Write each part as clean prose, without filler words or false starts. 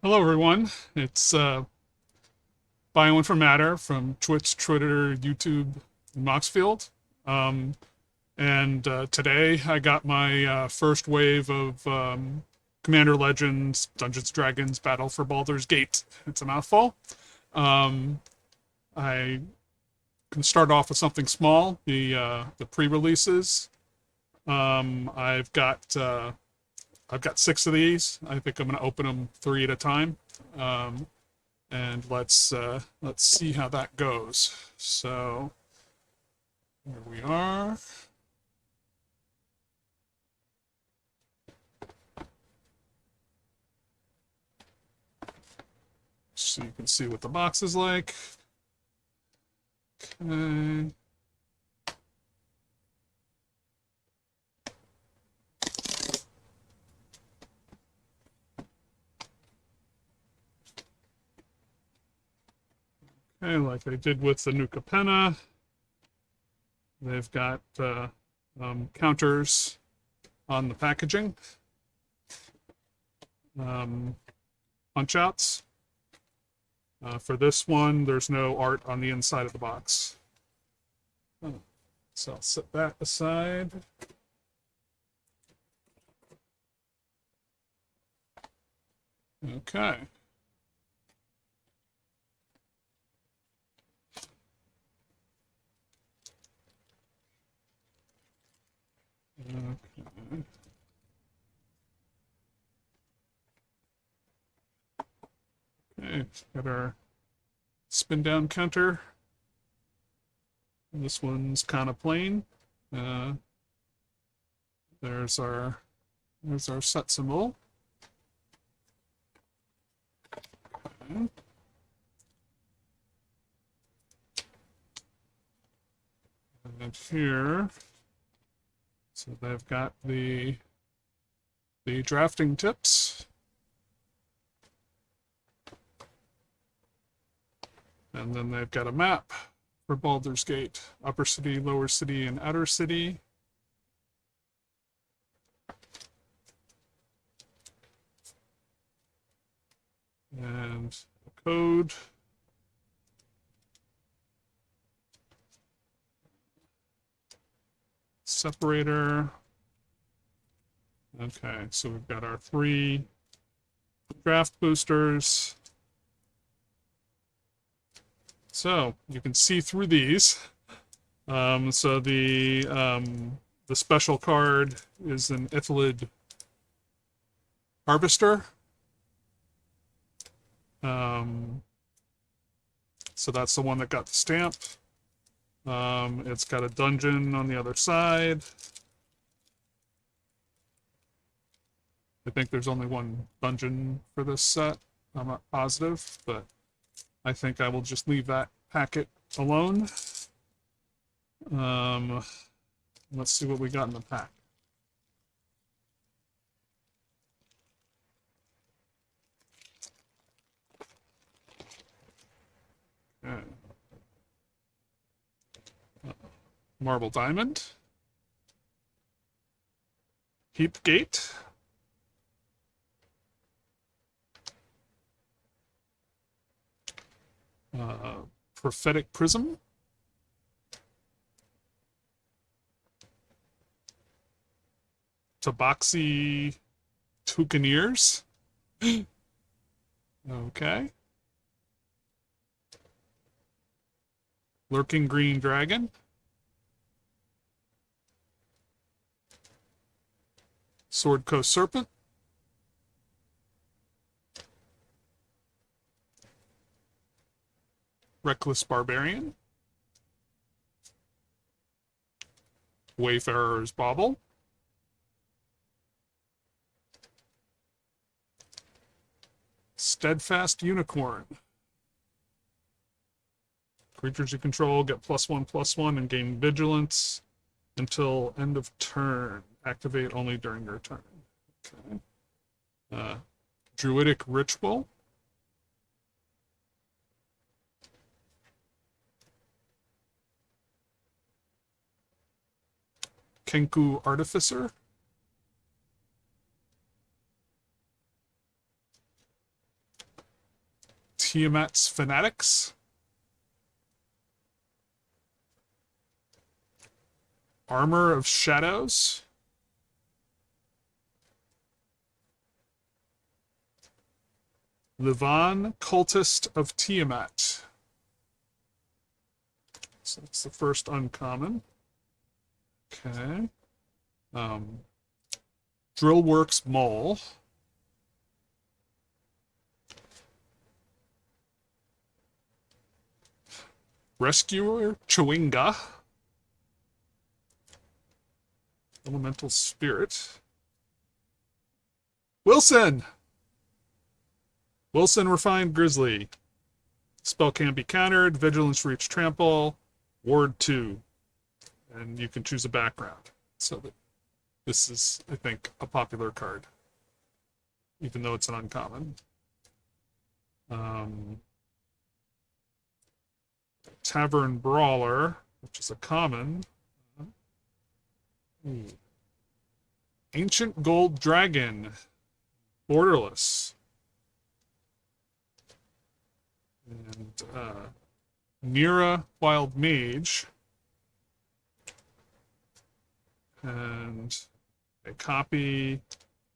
Hello, everyone. It's Bioinformatter from Twitch, Twitter, YouTube, and Moxfield. Um, and today I got my first wave of Commander Legends, Dungeons Dragons, Battle for Baldur's Gate. It's a mouthful. Um, I can start off with something small. The pre-releases. I've got six of these. I think I'm going to open them three at a time. Um, and let's see how that goes. So here we are. So you can see what the box is like. Okay. Okay, like I did with the Nuka Penna, they've got counters on the packaging, punch outs. For this one, there's no art on the inside of the box. So I'll set that aside. Okay. Okay. Okay, got our spin down counter. This one's kind of plain. Uh, there's our set symbol. Okay. And here, so they've got the drafting tips. And then they've got a map for Baldur's Gate, upper city, lower city, and outer city. And a code. Separator. Okay, so we've got our three draft boosters. So you can see through these. So the special card is an Ithlid Harvester. So that's the one that got the stamp. It's got a dungeon on the other side. I think there's only one dungeon for this set. I'm not positive, but I think I will just leave that packet alone. Let's see what we got in the pack. Okay. Marble Diamond. Heap Gate. Prophetic Prism. Tabaxi Toucaneers. Okay. Lurking Green Dragon. Sword Coast Serpent. Reckless Barbarian. Wayfarer's Bauble. Steadfast Unicorn. Creatures you control get +1/+1 and gain vigilance until end of turn. Activate only during your turn. Okay. Druidic Ritual. Kenku Tiamat's Fanatics. Armor of Shadows. Livan, Cultist of Tiamat. So that's the first uncommon. Okay. Drillworks Mole. Rescuer Chewinga. Elemental Spirit. Wilson! Wilson Refined Grizzly. Spell can't be countered. Vigilance for each trample. Ward 2. And you can choose a background. So that this is, I think, a popular card. Even though it's an uncommon. Tavern Brawler, which is a common. Ancient Gold Dragon. Borderless. And Mira Wild Mage. And a copy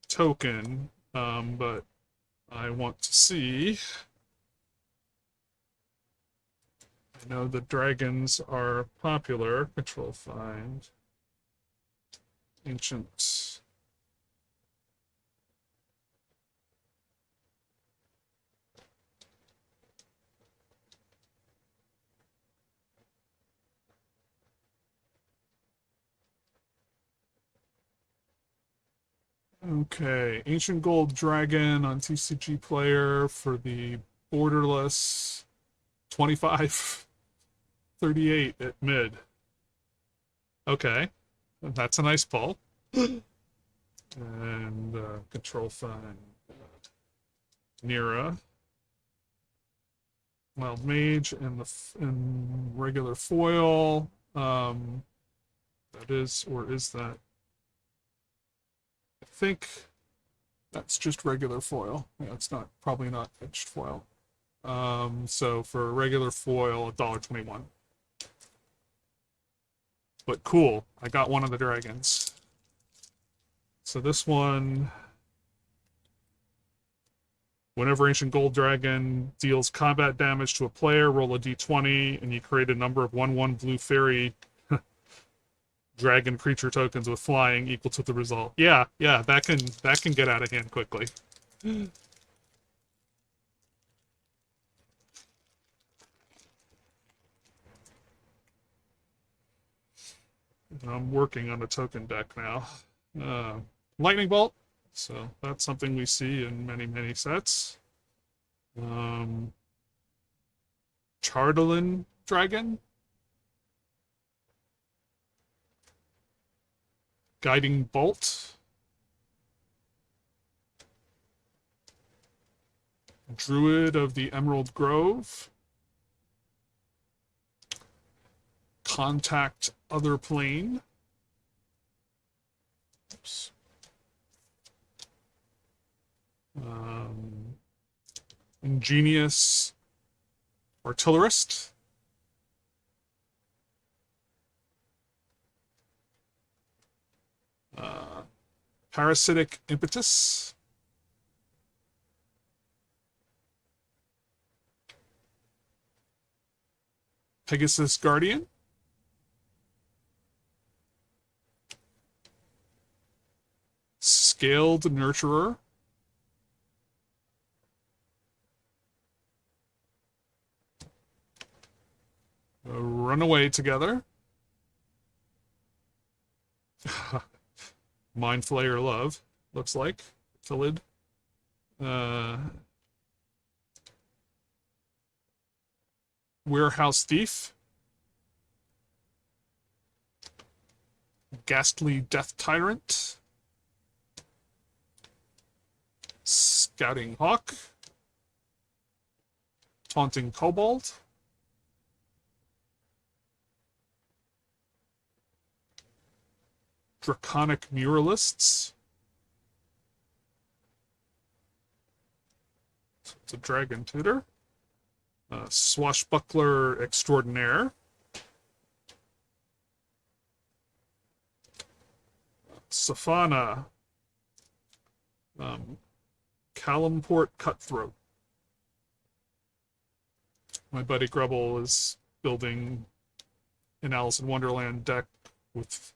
token, but I want to see. I know the dragons are popular. Control find. Ancient. Okay, Ancient Gold Dragon on TCG Player for the borderless 2538 at mid. Okay, that's a nice pull. And control find Nira, Wild Mage, and in regular foil. That is, or is that? I think that's just regular foil. Yeah, it's not, probably not etched foil. So for regular foil, $1.21. But cool, I got one of the dragons. So this one, whenever Ancient Gold Dragon deals combat damage to a player, roll a d20, and you create a number of 1/1 blue fairy dragon creature tokens with flying equal to the result. Yeah, that can get out of hand quickly. I'm working on a token deck now. Lightning Bolt. So that's something we see in many sets. Chardalin Dragon. Guiding Bolt. Druid of the Emerald Grove. Contact Other Plane. Oops. Ingenious Artillerist. Parasitic Impetus. Pegasus Guardian. Scaled Nurturer. Runaway Together. Mind Flayer Love, looks like. Philid. Warehouse Thief. Ghastly Death Tyrant. Scouting Hawk. Taunting Kobold. Draconic Muralists. So it's a dragon tutor. Swashbuckler Extraordinaire. Safana, Calimport Cutthroat. My buddy Grubble is building an Alice in Wonderland deck with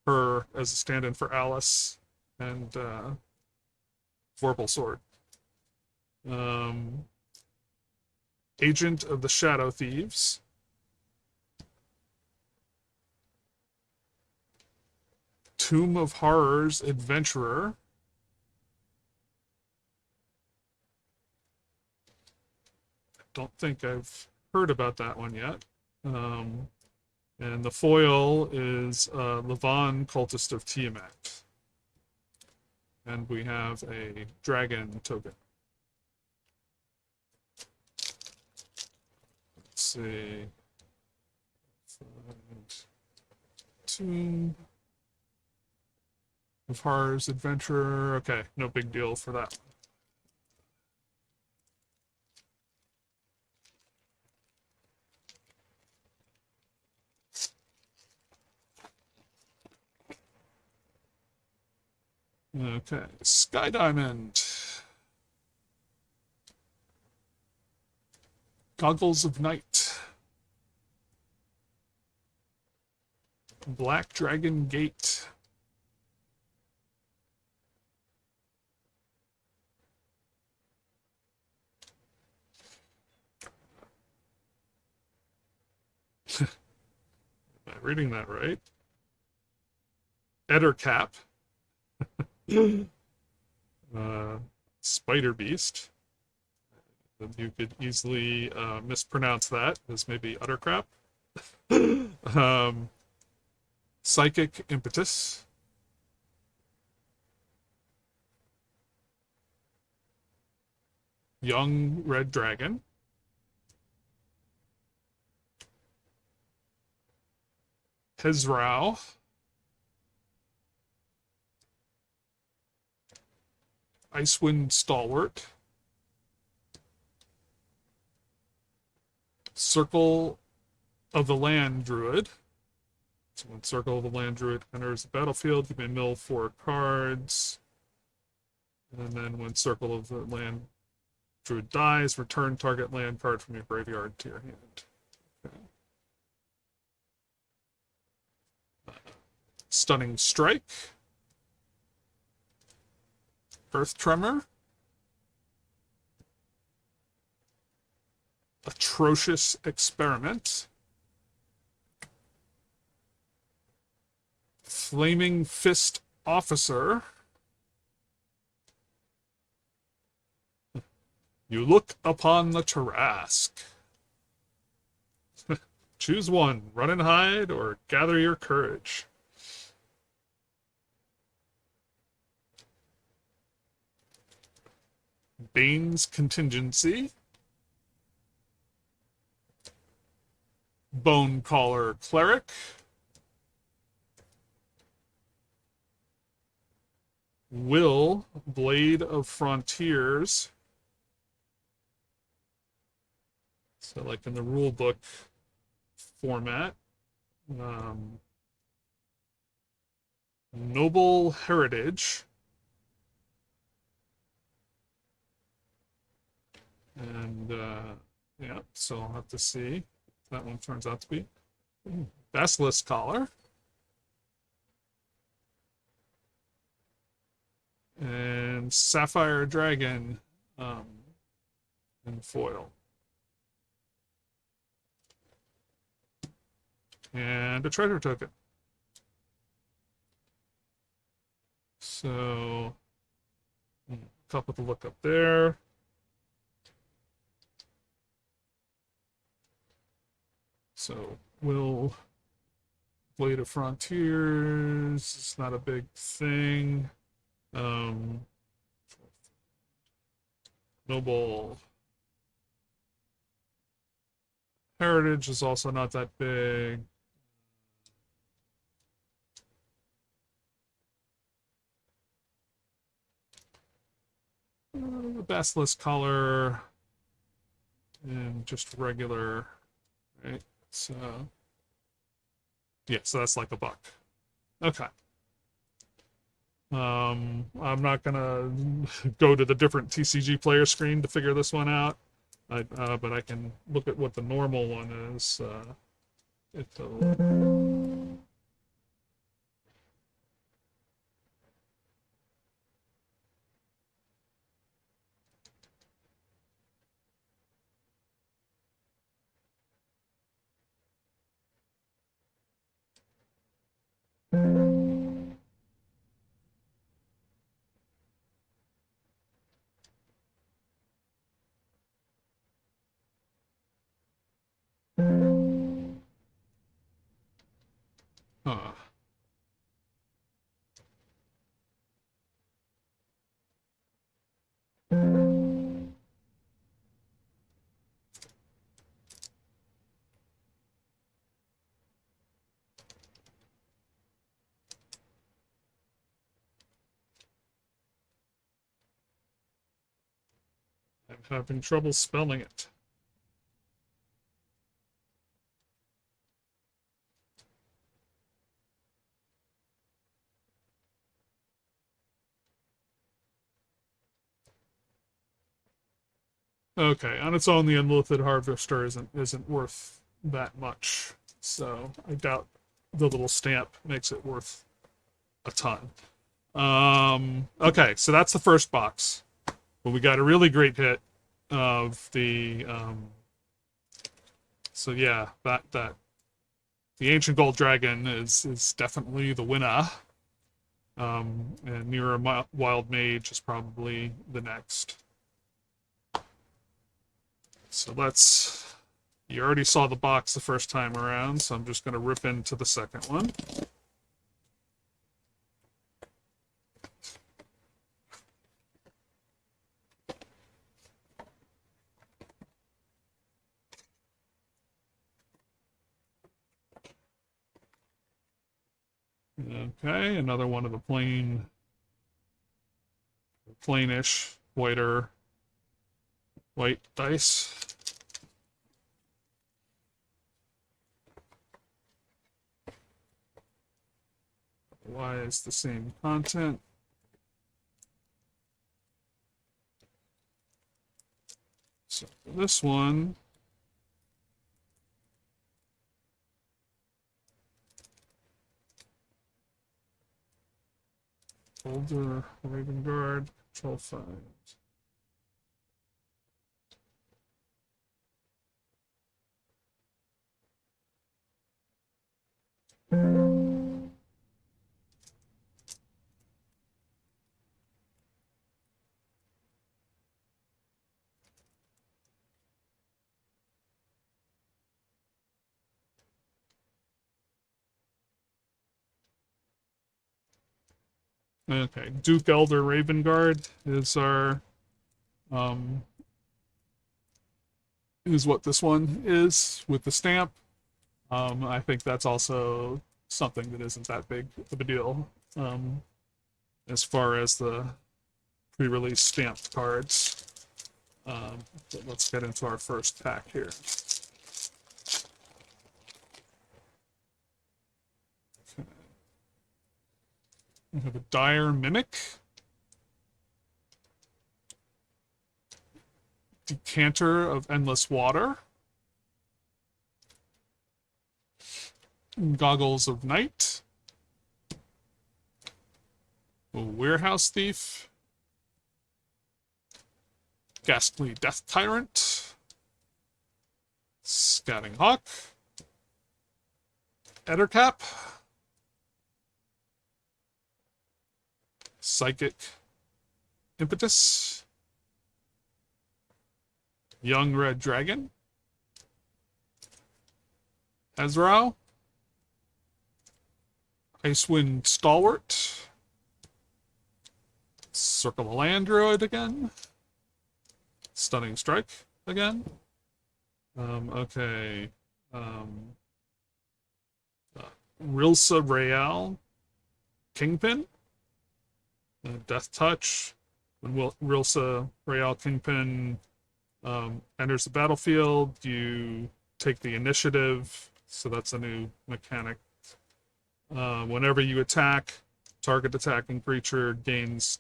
her as a stand-in for Alice and Vorpal Sword. Agent of the Shadow Thieves. Tomb of Horrors Adventurer. I don't think I've heard about that one yet. And the foil is Levon, Cultist of Tiamat. And we have a dragon token. Let's see. Tomb of Horrors Adventurer. Okay, no big deal for that one. Okay, Sky Diamond. Goggles of Night. Black Dragon Gate. Am I reading that right? Ettercap. Spider Beast. You could easily mispronounce that as maybe Uttercrap. Psychic Impetus. Young Red Dragon. Hezrao. Icewind Stalwart. Circle of the Land Druid. So when Circle of the Land Druid enters the battlefield, you may mill 4 cards. And then when Circle of the Land Druid dies, return target land card from your graveyard to your hand. Okay. Stunning Strike. Earth Tremor. Atrocious Experiment. Flaming Fist Officer. You look upon the Tarrasque. Choose one, run and hide, or gather your courage. Bane's Contingency. Bonecaller Cleric. Will, Blade of Frontiers. So like in the rule book format. Noble Heritage. And yeah, so I'll have to see if that one turns out to be. Basilisk Collar. And Sapphire Dragon in foil. And a treasure token. So, top of the look up there. So, will Blade of Frontiers is not a big thing. Noble Heritage is also not that big. The Basilisk Collar and just regular, right? So, yeah, so that's like a buck. Okay. I'm not gonna go to the different TCG player screen to figure this one out, but I can look at what the normal one is. Huh. I'm having trouble spelling it. Okay, on its own, the Unlimited Harvester isn't worth that much, so I doubt the little stamp makes it worth a ton. Okay, so that's the first box. But we got a really great hit of the so yeah, that the Ancient Gold Dragon is definitely the winner. And Mirror Wild Mage is probably the next. So let's. You already saw the box the first time around, so I'm just going to rip into the second one. Okay, another one of the plainish, white dice. Why is the same content? So this one, Baldur, Raven Guard, Control 5. Okay, Duke Elder Raven Guard is our is what this one is with the stamp. I think that's also something that isn't that big of a deal as far as the pre-release stamped cards. But let's get into our first pack here. Okay. We have a Dire Mimic, Decanter of Endless Water, Goggles of Night, a Warehouse Thief, Ghastly Death Tyrant, Scouting Hawk, Ettercap, Psychic Impetus, Young Red Dragon, Ezreal, Icewind Stalwart, Circle the Land Druid again, Stunning Strike again. Okay. Rilsa Real, Kingpin, Death Touch. When Rilsa Real Kingpin Enters the battlefield, you take the initiative, so that's a new mechanic. Whenever you attack, target attacking creature gains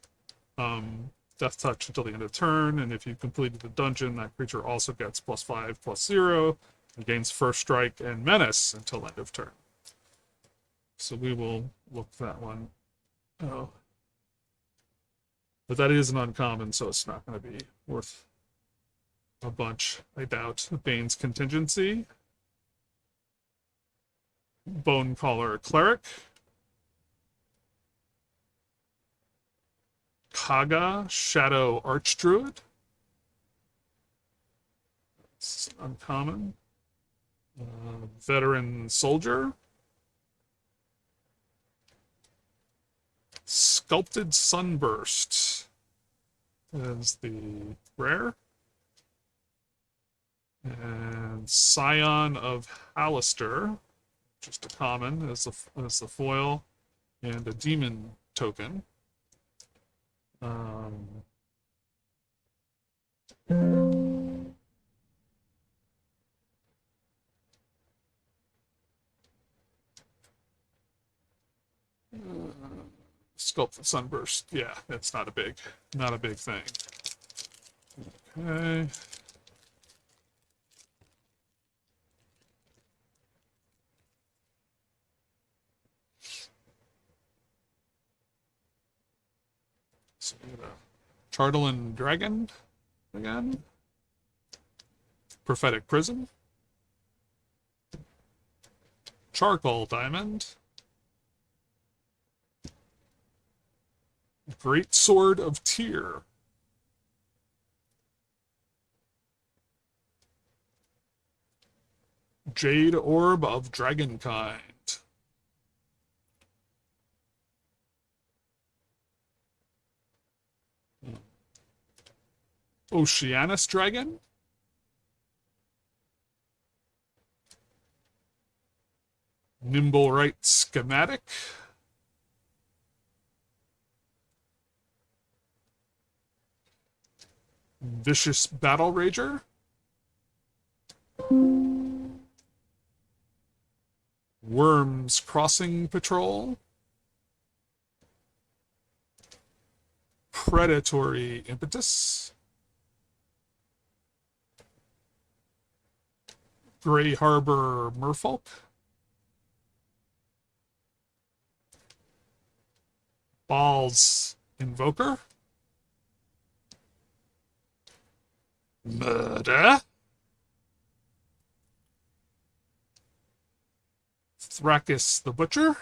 Death Touch until the end of the turn, and if you completed the dungeon, that creature also gets +5/+0, and gains First Strike and Menace until end of turn. So we will look that one. Oh. But that is an uncommon, so it's not going to be worth a bunch, I doubt. Bane's Contingency. Bonecaller Cleric. Kaga Shadow Archdruid. It's uncommon. Veteran Soldier. Sculpted Sunburst is the rare. And Scion of Hallister, just a common as the foil, and a demon token. Sculpted Sunburst, yeah, it's not a big thing. Okay. So we got a Chartland Dragon again. Prophetic Prism. Charcoal Diamond. Great Sword of Tyr. Jade Orb of Dragonkind. Oceanus Dragon. Nimble-Right Schematic. Vicious Battle Rager. Worms Crossing Patrol. Predatory Impetus. Grey Harbor Merfolk. Baal's Invoker. Murder. Thrakkus the Butcher.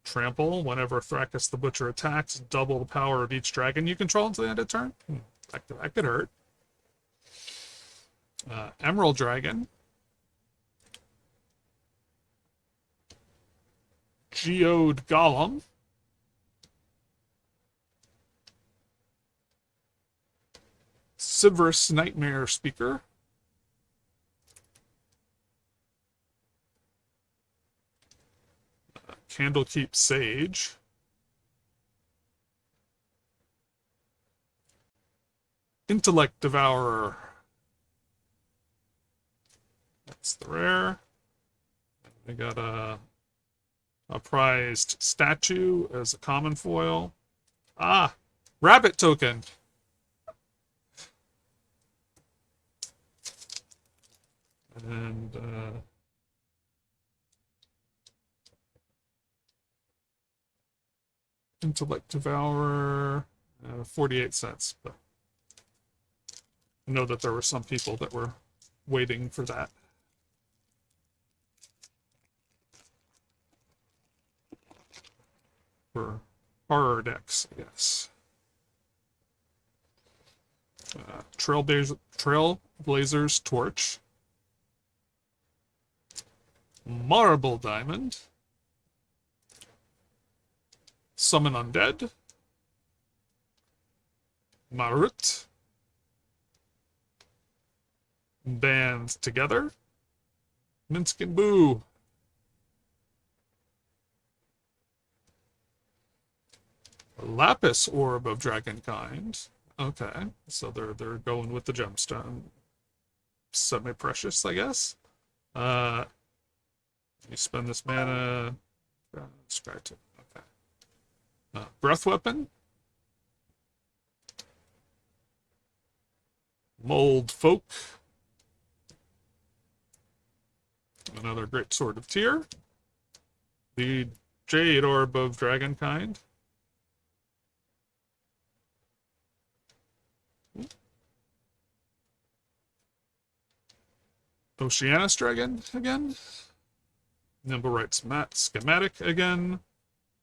Trample. Whenever Thrakkus the Butcher attacks, double the power of each dragon you control until the end of turn. That could hurt. Emerald Dragon. Geode Golem. Sivrus Nightmare Speaker. Candlekeep Sage. Intellect Devourer. That's the rare. We got a prized statue as a common foil. Ah, rabbit token. And Intellect Devourer, 48 cents. But I know that there were some people that were waiting for that. For horror decks, I guess. Trailblazer's Torch. Marble Diamond. Summon Undead. Marut. Band Together. Minsk and Boo. Lapis Orb of Dragonkind. Okay, so they're going with the gemstone. Semi-precious, I guess. Uh, you spend this mana. Scratch it. Okay. Breath weapon. Mold folk. Another great sword of Tyr. The Jade Orb of Dragonkind. Oceanus Dragon again. Nimble Right's Schematic again.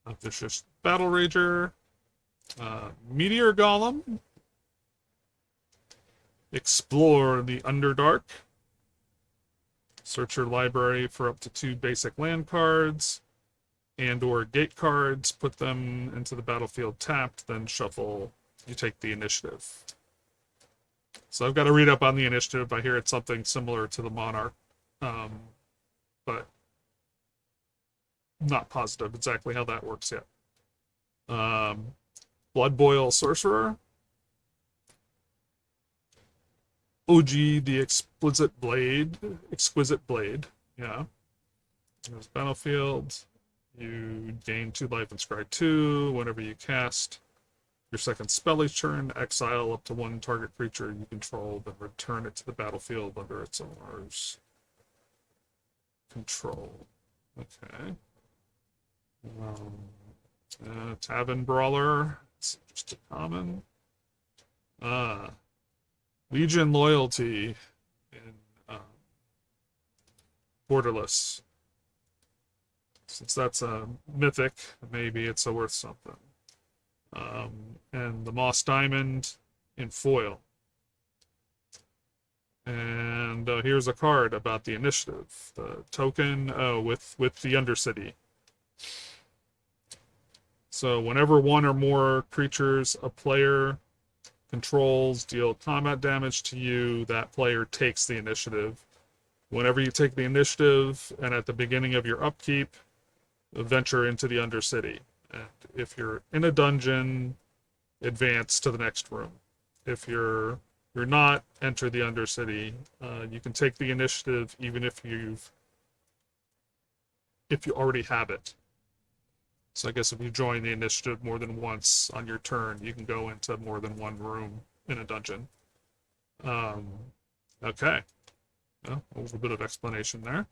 A Vicious Battle Rager. Meteor Golem. Explore the Underdark. Search your library for up to 2 basic land cards and or gate cards. Put them into the battlefield tapped, then shuffle. You take the initiative. So I've got to read up on the initiative. I hear it's something similar to the Monarch, but not positive exactly how that works yet. Blood Boil Sorcerer. OG the Exquisite Blade. Yeah. There's battlefield. You gain 2 life and scry 2 whenever you cast your second spell each turn. Exile up to 1 target creature you control, then return it to the battlefield under its owner's control. Okay. Tavern Brawler. It's just a common. Legion Loyalty in Borderless. Since that's a mythic, maybe it's worth something. And the Moss Diamond in foil. And here's a card about the initiative. The token with the Undercity. So whenever 1 or more creatures a player controls deal combat damage to you, that player takes the initiative. Whenever you take the initiative and at the beginning of your upkeep, venture into the Undercity. And if you're in a dungeon, advance to the next room. If you're not, enter the Undercity. You can take the initiative even if you already have it. So I guess if you join the initiative more than once on your turn, you can go into more than 1 room in a dungeon. Okay. Well, a little bit of explanation there.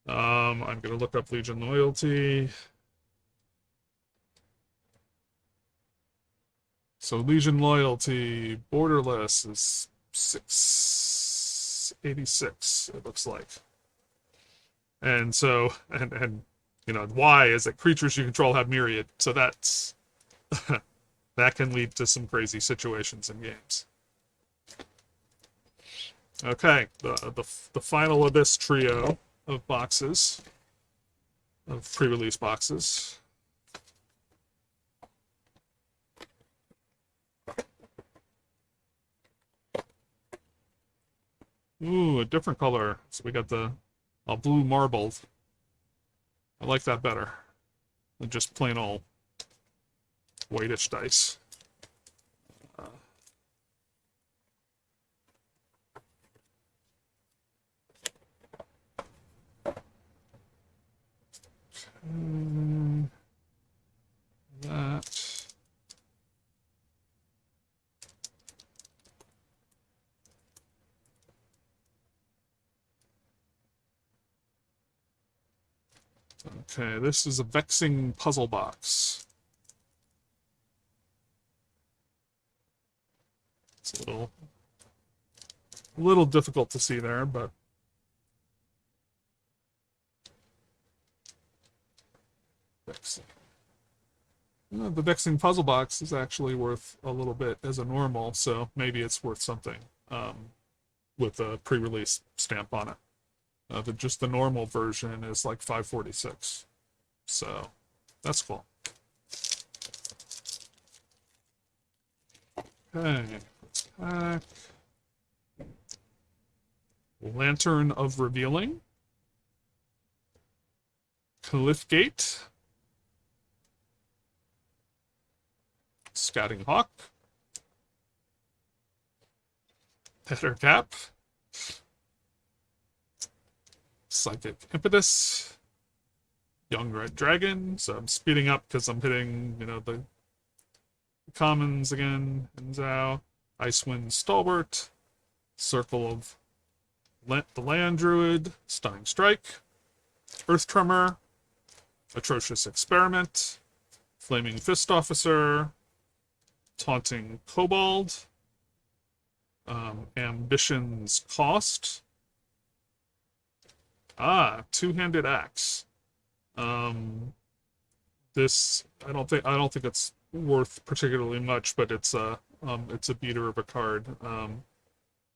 I'm going to look up Legion Loyalty. So Legion Loyalty, borderless is 686, it looks like. And so, and you know, why is that creatures you control have myriad, so that's that can lead to some crazy situations in games. Okay, the final of this trio of boxes, of pre-release boxes. Ooh, a different color. So we got the blue marbled. I like that better than just plain old whitish dice. That. Okay, this is a Vexing Puzzle Box. It's a little difficult to see there, but Vexing. The Vexing Puzzle Box is actually worth a little bit as a normal, so maybe it's worth something with a pre-release stamp on it. But just the normal version is like 546. So that's cool. Okay, let's pack. Lantern of Revealing. Cliffgate. Scouting Hawk. Header Cap, Psychic Impetus, Young Red Dragon. So I'm speeding up because I'm hitting, the commons again. And Zao, Icewind Stalwart, Circle of the Land Druid, Stunning Strike, Earth Tremor, Atrocious Experiment, Flaming Fist Officer, Taunting Kobold, Ambition's Cost. Two-handed axe. This I don't think it's worth particularly much, but it's a beater of a card.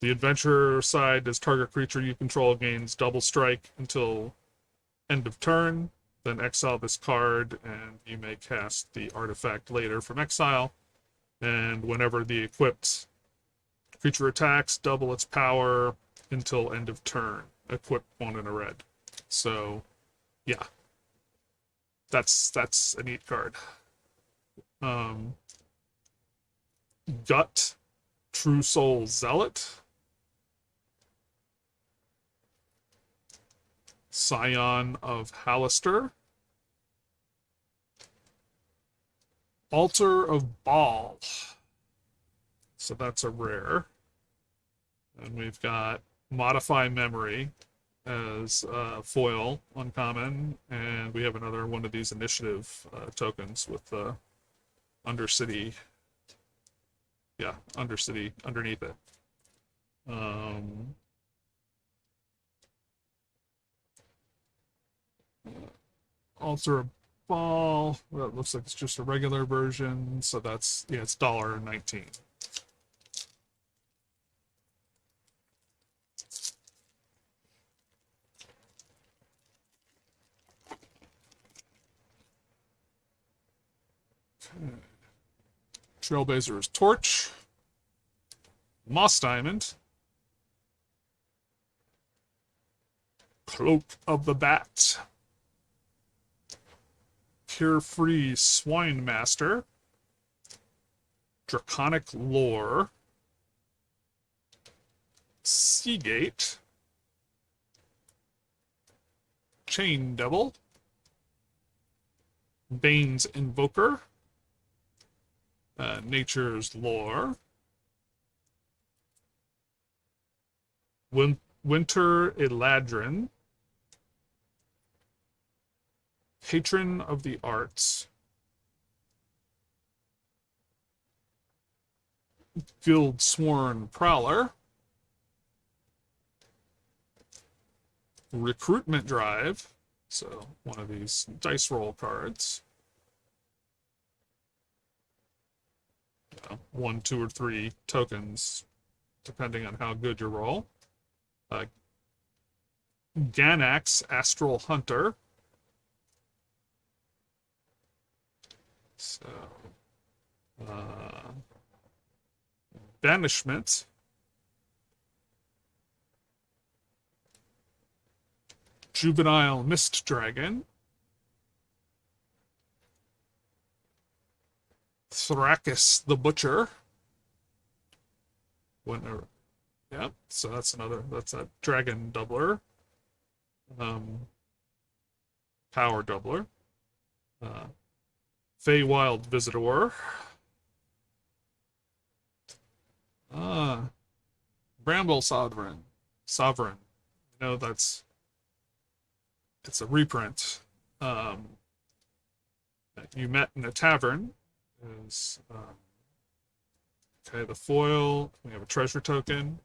The adventurer side is target creature you control gains double strike until end of turn. Then exile this card, and you may cast the artifact later from exile. And whenever the equipped creature attacks, double its power until end of turn. Equip one in a red. So, yeah, that's a neat card. Gut, True Soul Zealot, Scion of Hallister, Altar of Baal. So that's a rare. And we've got Modify Memory as foil, uncommon, and we have another one of these initiative tokens with Undercity. Yeah, Undercity underneath it. Altar of Baal. Well, it looks like it's just a regular version, so that's, yeah, it's $1.19. Trailblazer's Torch, Moss Diamond, Cloak of the Bat, Carefree Swine Master, Draconic Lore, Seagate, Chain Devil, Bane's Invoker, Nature's Lore, Winter Eladrin, Patron of the Arts, Guild Sworn Prowler, Recruitment Drive, so one of these dice roll cards. 1, 2, or 3 tokens, depending on how good you roll. Ganax Astral Hunter. So, Banishment. Juvenile Mist Dragon. Thrakis the Butcher. Yeah, so that's a dragon doubler. Power doubler. Feywild Visitor. Bramble Sovereign. It's a reprint. You met in a tavern. Okay, the foil. We have a treasure token.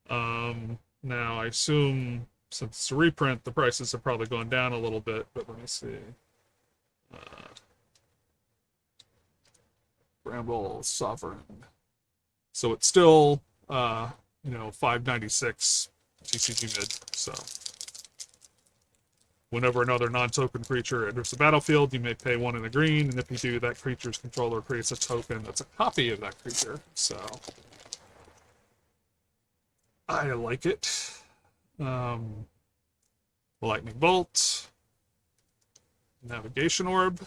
Now I assume since it's a reprint, the prices have probably gone down a little bit, but let me see. Bramble Sovereign. So it's still $5.96 TCG mid. So whenever another non-token creature enters the battlefield, you may pay 1 in the green, and if you do, that creature's controller creates a token that's a copy of that creature. So I like it. Lightning Bolt, Navigation Orb,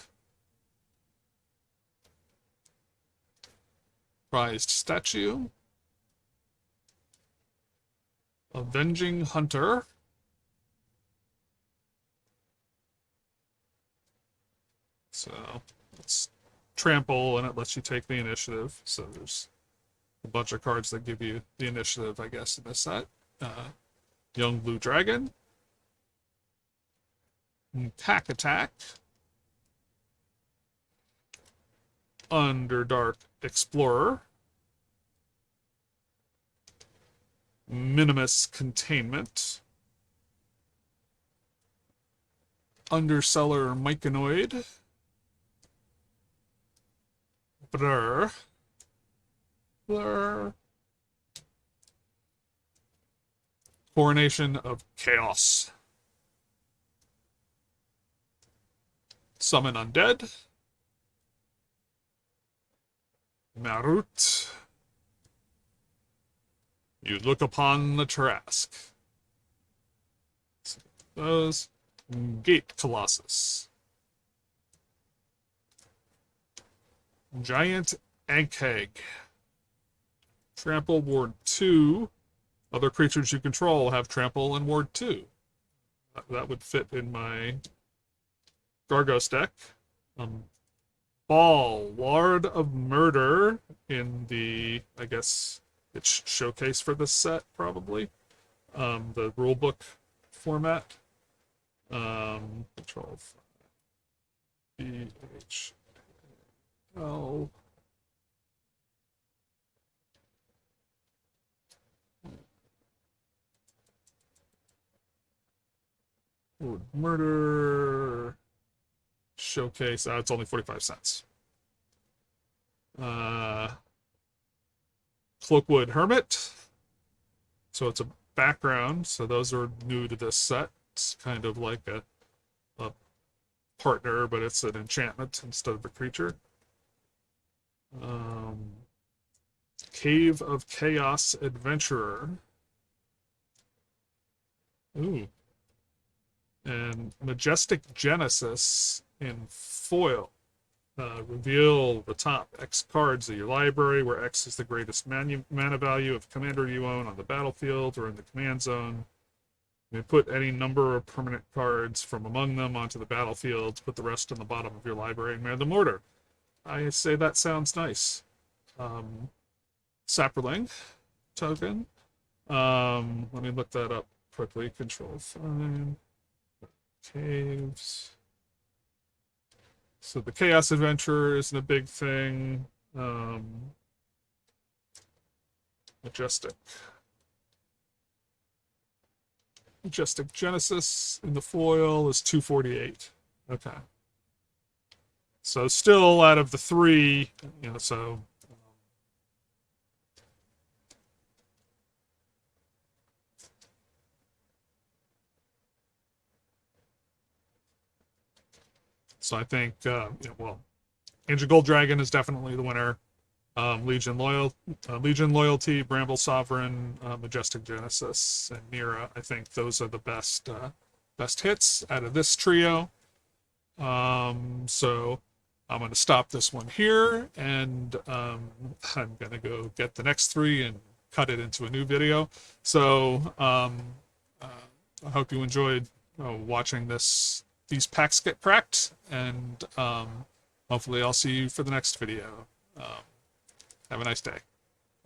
Prized Statue, Avenging Hunter. So it's trample, and it lets you take the initiative. So there's a bunch of cards that give you the initiative, I guess, in this set. Young Blue Dragon. Pack Attack. Underdark Explorer. Minimus Containment. Underseller Myconoid. Blur. Coronation of Chaos. Summon Undead. Marut. You look upon the Trask. Those. Gate Colossus. Giant Egghead. Trample Ward 2. Other creatures you control have Trample and Ward 2. That would fit in my Gargos deck. Ball, Lord of Murder in the, I guess, it's showcase for this set, probably. The rulebook format. Control BHL. Murder showcase. It's only 45 cents. Cloakwood Hermit. So it's a background. So those are new to this set. It's kind of like a partner, but it's an enchantment instead of a creature. Cave of Chaos Adventurer. Ooh. And Majestic Genesis in foil. Reveal the top X cards of your library, where X is the greatest mana value of commander you own on the battlefield or in the command zone. You may put any number of permanent cards from among them onto the battlefield, put the rest on the bottom of your library, and man them order. I say that sounds nice. Sapperling token. Let me look that up quickly. Control find. Caves. So the Chaos Adventurer isn't a big thing. Majestic Genesis in the foil is 248. Okay. So still out of the three, so I think, Ancient Gold Dragon is definitely the winner. Legion Loyalty, Bramble Sovereign, Majestic Genesis, and Mira. I think those are the best hits out of this trio. So I'm going to stop this one here, and I'm going to go get the next three and cut it into a new video. So I hope you enjoyed watching these packs get cracked, and hopefully I'll see you for the next video. Have a nice day.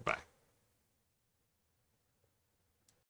Bye.